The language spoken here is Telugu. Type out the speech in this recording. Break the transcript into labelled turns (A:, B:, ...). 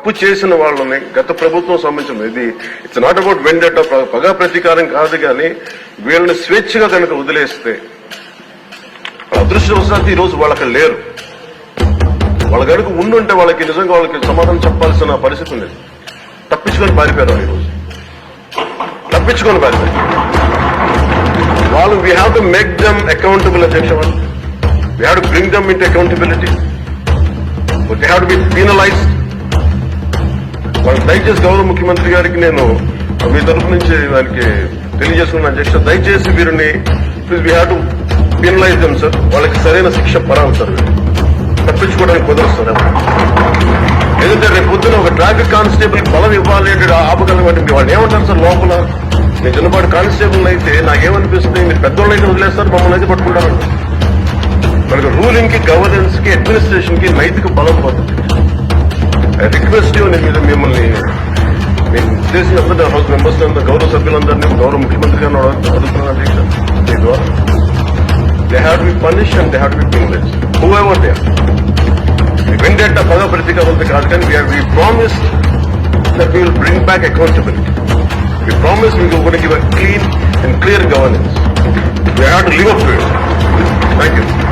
A: తప్పు చేసిన వాళ్ళని గత ప్రభుత్వం సంబంధించిన ఇది ఇట్స్ నాట్ అబౌట్ వెండట పగా ప్రతీకారం కాదు, కానీ వీళ్ళని స్వేచ్ఛగా కనుక వదిలేస్తే అదృష్టవశాత్తు ఈ రోజు వాళ్ళకి లేరు. వాళ్ళ కనుక ఉండుంటే వాళ్ళకి నిజంగా వాళ్ళకి సమాధానం చెప్పాల్సిన పరిస్థితి ఉంది. తప్పించుకొని పారిపోయారు ఈరోజు, తప్పించుకొని పారిపోయారు వాళ్ళు. We have to make them accountable అధ్యక్ష. We have to bring them into accountability. They have to be penalised. వాళ్ళు దయచేసి గౌరవ ముఖ్యమంత్రి గారికి నేను మీ తరఫు నుంచి దానికి తెలియజేసుకున్న అధ్యక్ష, దయచేసి వీరిని we have to penalise them sir. వాళ్ళకి సరైన శిక్ష పడాలి సార్. తప్పించుకోవడానికి కుదరదు సార్. ఏదంటే రేపు పొద్దున ఒక ట్రాఫిక్ కానిస్టేబుల్ బలం ఇవ్వాలి అంటే ఆపగలవంటి వాళ్ళు ఏమంటారు సార్ లోపల. నేను చిన్నపాటి కానిస్టేబుల్ అయితే నాకేమనిపిస్తుంది, మీరు పెద్దోళ్ళు అయితే వదిలేస్తారు, మమ్మల్ని అయితే పట్టుకుంటారంట. మనకు రూలింగ్ కి, గవర్నెన్స్ కి, అడ్మినిస్ట్రేషన్ కి నైతిక బలం పోతుంది. ఐ రిక్వెస్ట్ యూ, నేను మిమ్మల్ని నేను చేసిన అందరూ హౌస్ మెంబర్స్ గౌరవ సభ్యులందరినీ గౌరవ ముఖ్యమంత్రి గారిని అడుగుతున్నాను అధ్యక్ష. మీ ద్వారా they have to be punished and they have to be penalised whoever they are. వెండట పద ప్రతీకారంతో కాదు, కానీ we promise that we will bring back accountability. We promise we will give a clean and clear governance. We have to live up to it. Thank you.